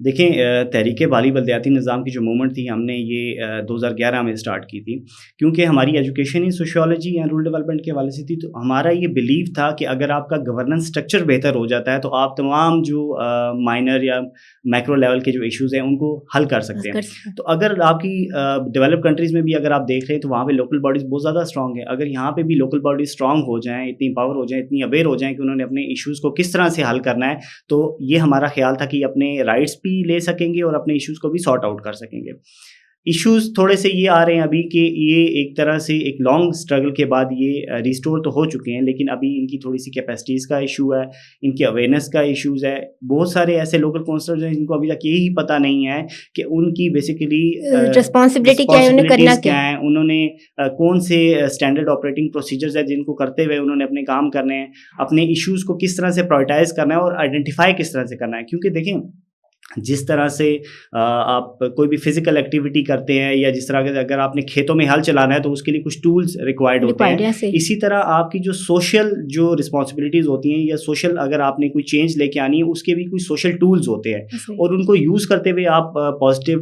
دیکھیں تحریک بالی بلدیاتی نظام کی جو موومنٹ تھی ہم نے یہ 2011 میں اسٹارٹ کی تھی، کیونکہ ہماری ایجوکیشن ہی سوشیولوجی یا رول ڈیولپمنٹ کے حوالے سے تھی. تو ہمارا یہ بلیو تھا کہ اگر آپ کا گورننس اسٹرکچر بہتر ہو جاتا ہے تو آپ تمام جو مائنر یا میکرو لیول کے جو ایشوز ہیں ان کو حل کر سکتے ہیں. تو اگر آپ کی ڈیولپ کنٹریز میں بھی اگر آپ دیکھ رہے ہیں تو وہاں پہ لوکل باڈیز بہت زیادہ اسٹرانگ ہیں. اگر یہاں پہ بھی لوکل باڈیز اسٹرانگ ہو جائیں، اتنی پاور ہو جائیں، اتنی اویئر ہو جائیں کہ انہوں نے اپنے ایشوز کو کس طرح سے حل کرنا ہے، تو یہ ہمارا خیال تھا کہ اپنے رائٹس بھی لے سکیں گے اور اپنے ایشوز کو بھی سارٹ آؤٹ کر سکیں گے. ایشوز تھوڑے سے یہ آ رہے ہیں ابھی کہ یہ ایک طرح سے ایک لانگ اسٹرگل کے بعد یہ ریسٹور تو ہو چکے ہیں، لیکن ابھی ان کی تھوڑی سی کیپیسٹیز کا ایشو ہے، ان کی اویئرنیس کا ایشوز ہے. بہت سارے ایسے لوکل کونسلرز ہیں جن کو ابھی تک یہی پتہ نہیں ہے کہ ان کی بیسیکلی رسپانسبلٹی کیا ہے، انہیں کرنا کیا ہے، انہوں نے کون سے اسٹینڈرڈ آپریٹنگ پروسیجرز ہیں جن کو کرتے ہوئے انہوں نے اپنے کام کرنے ہیں، اپنے ایشوز کو کس طرح سے پرائورٹائز کرنا ہے اور آئیڈینٹیفائی کس طرح سے کرنا ہے. کیونکہ دیکھیں جس طرح سے آپ کوئی بھی فزیکل ایکٹیویٹی کرتے ہیں یا جس طرح اگر آپ نے کھیتوں میں ہل چلانا ہے تو اس کے لیے کچھ ٹولز ریکوائرڈ ہوتے ہیں، اسی طرح آپ کی جو سوشل جو رسپانسبلٹیز ہوتی ہیں یا سوشل اگر آپ نے کوئی چینج لے کے آنی ہے اس کے بھی کوئی سوشل ٹولز ہوتے ہیں اور ان کو یوز کرتے ہوئے آپ پازیٹیو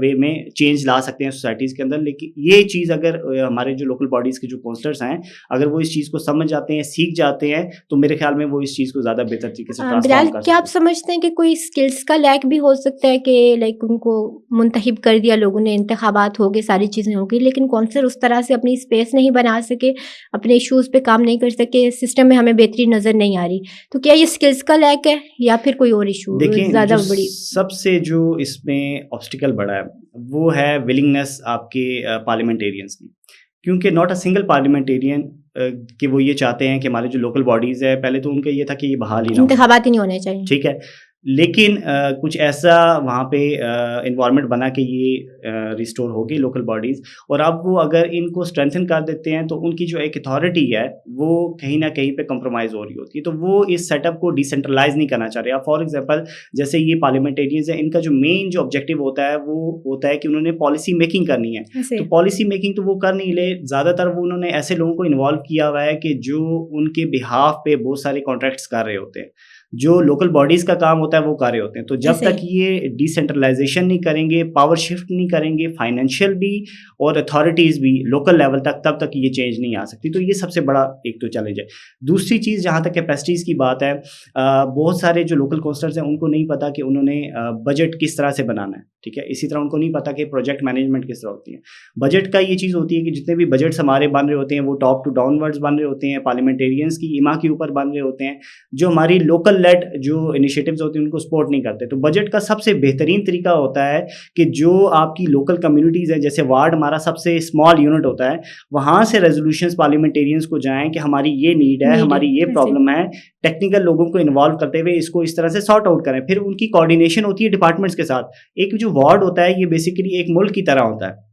وے میں چینج لا سکتے ہیں سوسائٹیز کے اندر. لیکن یہ چیز اگر ہمارے جو لوکل باڈیز کے جو کونسلرز ہیں اگر وہ اس چیز کو سمجھ جاتے ہیں، سیکھ جاتے ہیں، تو میرے خیال میں وہ اس چیز کو زیادہ بہتر طریقے سے ٹرانسفارم کر سکتے ہیں. کیا آپ سمجھتے ہیں کہ کوئی اسکلس کا لیک بھی ہو سکتا ہے کہ لائک ان کو منتخب کر دیا لوگوں نے، انتخابات ہو گئے، ساری چیزیں ہو گئی، لیکن کونسلر اس طرح سے اپنی اسپیس نہیں بنا سکے، اپنے ایشوز پہ کام نہیں کر سکے، سسٹم میں ہمیں بہتری نظر نہیں آ رہی، تو کیا یہ اسکلس کا لیک ہے یا پھر کوئی اور ایشو زیادہ بڑی؟ سب سے جو اس میں آبسٹیکل بڑا ہے وہ ہے ولنگنیس آپ کے پارلیمنٹیرینس کی. کیونکہ ناٹ اے سنگل پارلیمنٹیرین کہ وہ یہ چاہتے ہیں کہ ہمارے جو لوکل باڈیز ہے، پہلے تو ان کا یہ تھا کہ یہ بحال ہی نہ ہو، انتخابات ہی نہیں ہونے چاہیے، ٹھیک ہے، لیکن کچھ ایسا وہاں پہ انوائرمنٹ بنا کہ یہ ریسٹور ہو گئی لوکل باڈیز. اور اب وہ اگر ان کو اسٹرینتھن کر دیتے ہیں تو ان کی جو ایک اتھارٹی ہے وہ کہیں نہ کہیں پہ کمپرومائز ہو رہی ہوتی ہے. تو وہ اس سیٹ اپ کو ڈیسینٹرلائز نہیں کرنا چاہ رہے. اب فار ایگزامپل جیسے یہ پارلیمنٹیرینز ہیں، ان کا جو مین جو آبجیکٹیو ہوتا ہے وہ ہوتا ہے کہ انہوں نے پالیسی میکنگ کرنی ہے. تو پالیسی میکنگ تو وہ کر نہیں لے، زیادہ تر وہ انہوں نے ایسے لوگوں کو انوالو کیا ہوا ہے کہ جو ان کے بہاف پہ بہت سارے کانٹریکٹس کر رہے ہوتے ہیں، جو لوکل باڈیز کا کام ہوتا ہے وہ کر رہے ہوتے ہیں. تو جب تک یہ ڈیسینٹرلائزیشن نہیں کریں گے، پاور شفٹ نہیں کریں گے، فائنینشیل بھی اور اتھارٹیز بھی لوکل لیول تک، تب تک یہ چینج نہیں آ سکتی. تو یہ سب سے بڑا ایک تو چیلنج ہے. دوسری چیز جہاں تک کیپیسٹیز کی بات ہے، بہت سارے جو لوکل کونسلرز ہیں ان کو نہیں پتا کہ انہوں نے بجٹ کس طرح سے بنانا ہے، ٹھیک ہے. اسی طرح ان کو نہیں پتا کہ پروجیکٹ مینجمنٹ کس طرح ہوتی ہے. بجٹ کا یہ چیز ہوتی ہے کہ جتنے بھی بجٹس ہمارے بن رہے ہوتے ہیں وہ ٹاپ ٹو ڈاؤن ورڈز بن رہے ہوتے ہیں، پارلیمنٹیرینس کی ایما کے اوپر بن رہے ہوتے ہیں، جو ہماری لوکل لیڈ جو انیشیٹوز ہوتے ہیں ان کو سپورٹ نہیں کرتے. تو بجٹ کا سب سے بہترین طریقہ ہوتا ہے کہ جو آپ کی لوکل کمیونٹیز ہیں، جیسے وارڈ ہمارا سب سے اسمال یونٹ ہوتا ہے، وہاں سے ریزولوشنز پارلیمنٹیرینس کو جائیں کہ ہماری یہ نیڈ ہے، ہماری یہ پرابلم ہے، ٹیکنیکل لوگوں کو انوالو کرتے ہوئے اس کو اس طرح سے سارٹ آؤٹ کریں. پھر ان کی کوآرڈینیشن ہوتی ہے ڈپارٹمنٹس کے ساتھ. ایک جو وارڈ ہوتا ہے یہ بیسیکلی ایک ملک کی طرح ہوتا ہے.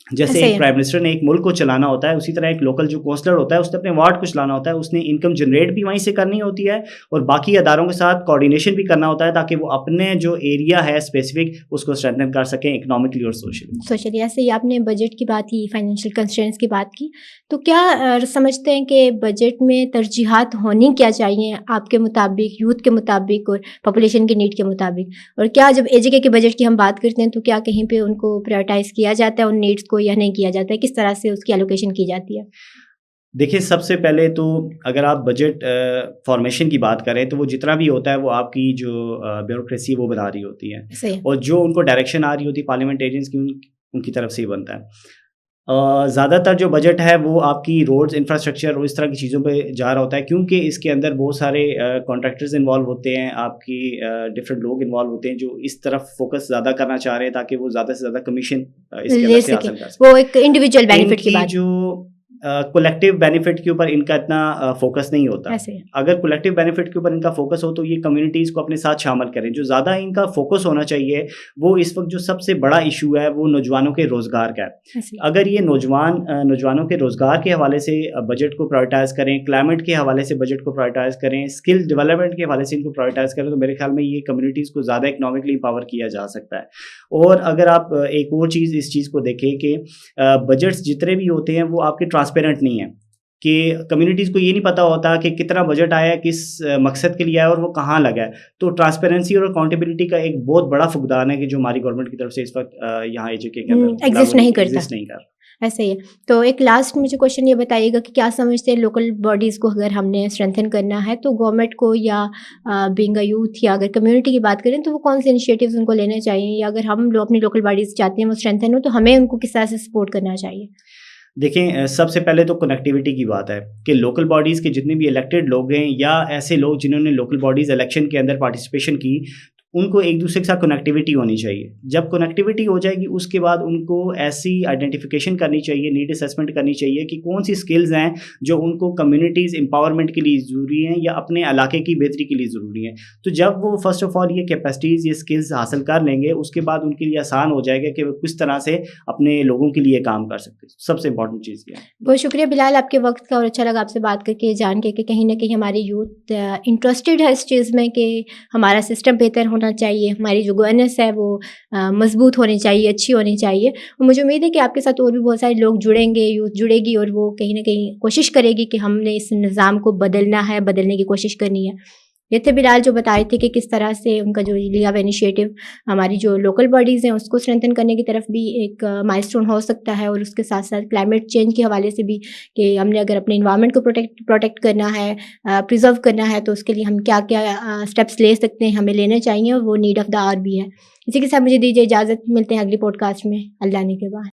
جیسے ایک پرائم منسٹر نے ایک ملک کو چلانا ہوتا ہے، اسی طرح ایک لوکل جو کونسلر ہوتا ہے اس نے اپنے وارڈ کو چلانا ہوتا ہے. اس نے انکم جنریٹ بھی وہیں سے کرنی ہوتی ہے اور باقی اداروں کے ساتھ کوآرڈینیشن بھی کرنا ہوتا ہے تاکہ وہ اپنے جو ایریا ہے اسپیسیفک اس کو اسٹرینتھن کر سکیں اکنامکلی اور سوشلی. ایسے ہی آپ نے بجٹ کی بات کی، فائنینشیل کنسٹرینٹس کی بات کی، تو کیا سمجھتے ہیں کہ بجٹ میں ترجیحات ہونی کیا چاہیے آپ کے مطابق، یوتھ کے مطابق اور پاپولیشن کی نیڈ کے مطابق؟ اور کیا جب ایجوکے کے بجٹ کی ہم بات کرتے ہیں تو کیا کہیں پہ ان کو پرائورٹائز کیا جاتا ہے ان نیڈس کو یا نہیں کیا جاتا ہے؟ کس طرح سے اس کی الوکیشن کی جاتی ہے؟ دیکھیں سب سے پہلے تو اگر آپ بجٹ فارمیشن کی بات کریں تو وہ جتنا بھی ہوتا ہے وہ آپ کی جو بیوروکریسی وہ بنا رہی ہوتی ہے اور جو ان کو ڈائریکشن آ رہی ہوتی ہے پارلیمنٹیرینس کی ان کی طرف سے ہی بنتا ہے. زیادہ تر جو بجٹ ہے وہ آپ کی روڈز، انفراسٹرکچر اور اس طرح کی چیزوں پہ جا رہا ہوتا ہے کیونکہ اس کے اندر بہت سارے کانٹریکٹرز انوالو ہوتے ہیں، آپ کی ڈفرینٹ لوگ انوالو ہوتے ہیں جو اس طرف فوکس زیادہ کرنا چاہ رہے ہیں تاکہ وہ زیادہ سے زیادہ کمیشن اس کے اندر سے حاصل کر سکیں. وہ ایک انڈیویجول بینیفٹ کی بات، جو کولیکٹیو بینیفٹ کے اوپر ان کا اتنا فوکس نہیں ہوتا. اگر کولیکٹیو بینیفٹ کے اوپر ان کا فوکس ہو تو یہ کمیونٹیز کو اپنے ساتھ شامل کریں. جو زیادہ ان کا فوکس ہونا چاہیے وہ اس وقت جو سب سے بڑا ایشو ہے وہ نوجوانوں کے روزگار کا ہے. اگر یہ نوجوانوں کے روزگار کے حوالے سے بجٹ کو پرائورٹائز کریں، کلائمیٹ کے حوالے سے بجٹ کو پرائورٹائز کریں، اسکل ڈیولپمنٹ کے حوالے سے ان کو پرائورٹائز کریں، تو میرے خیال میں یہ کمیونٹیز کو زیادہ اکنامکلی امپاور کیا جا سکتا ہے. اور اگر آپ ایک اور چیز اس چیز کو دیکھیں کہ بجٹس جتنے بھی ہوتے ہیں وہ آپ کے ٹرانسپیرنٹ نہیں ہیں. کہ کمیونٹیز کو یہ نہیں پتہ ہوتا کہ کتنا بجٹ آیا ہے, کس مقصد کے لیے آیا اور وہ کہاں لگا ہے. تو ٹرانسپیرنسی اور اکاؤنٹیبلٹی کا ایک بہت بڑا فقدان ہے کہ جو ہماری گورنمنٹ کی طرف سے اس وقت یہاں AJK کے اندر ایگزسٹ نہیں کرتا. ایگزسٹ نہیں کر. ایسا ہی ہے. تو ایک لاسٹ مجھے کوشچن یہ بتائیے گا کہ کیا سمجھتے ہیں لوکل باڈیز کو اگر ہم نے اسٹرینتھن کرنا ہے تو گورنمنٹ کو یا بینگ اے یوتھ یا اگر کمیونٹی کی بات کریں تو وہ کون سے انیشیٹیوز ان کو لینے چاہیے, یا اگر ہم لوگ اپنی لوکل باڈیز چاہتے ہیں وہ اسٹرینتھن ہو تو ہمیں ان کو کس طرح سے سپورٹ کرنا چاہیے؟ دیکھیں, سب سے پہلے تو کنیکٹیوٹی کی بات ہے کہ لوکل باڈیز کے جتنے بھی الیکٹڈ لوگ ہیں یا ایسے لوگ جنہوں نے لوکل باڈیز الیکشن کے اندر پارٹیسپیشن کی, ان کو ایک دوسرے کے ساتھ کنیکٹیوٹی ہونی چاہیے. جب کنیکٹیوٹی ہو جائے گی اس کے بعد ان کو ایسی آئیڈینٹیفیکیشن کرنی چاہیے, نیڈ اسیسمنٹ کرنی چاہیے کہ کون سی اسکلز ہیں جو ان کو کمیونٹیز امپاورمنٹ کے لیے ضروری ہیں یا اپنے علاقے کی بہتری کے لیے ضروری ہیں. تو جب وہ فرسٹ آف آل یہ کیپیسٹیز, یہ اسکلز حاصل کر لیں گے, اس کے بعد ان کے لیے آسان ہو جائے گا کہ وہ کس طرح سے اپنے لوگوں کے لیے کام کر سکتے ہیں. سب سے امپورٹنٹ چیز یہ ہے. بہت شکریہ بلال آپ کے وقت کا, اور اچھا لگا آپ سے بات کر کے, جان کے کہ کہیں نہ کہیں ہماری یوتھ انٹرسٹیڈ ہے اس چیز میں کہ ہمارا سسٹم بہتر ہونا چاہیے, ہماری جو گورننس ہے وہ مضبوط ہونی چاہیے, اچھی ہونی چاہیے. اور مجھے امید ہے کہ آپ کے ساتھ اور بھی بہت سارے لوگ جڑیں گے, یوتھ جڑے گی, اور وہ کہیں نہ کہیں کوشش کرے گی کہ ہم نے اس نظام کو بدلنا ہے, بدلنے کی کوشش کرنی ہے. یہ تھے بلال جو بتائے تھے کہ کس طرح سے ان کا جو لیا ہوا انیشیٹو ہماری جو لوکل باڈیز ہیں اس کو اسٹرینتھن کرنے کی طرف بھی ایک مائل اسٹون ہو سکتا ہے, اور اس کے ساتھ ساتھ کلائمیٹ چینج کے حوالے سے بھی کہ ہم نے اگر اپنے انوائرمنٹ کو پروٹیکٹ کرنا ہے, پریزرو کرنا ہے, تو اس کے لیے ہم کیا کیا اسٹیپس لے سکتے ہیں, ہمیں لینے چاہیے, اور وہ نیڈ آف دا آور بھی ہے. اسی کے ساتھ مجھے دیجیے اجازت, ملتے ہیں اگلی پوڈ کاسٹ میں اللہ نے کے بعد.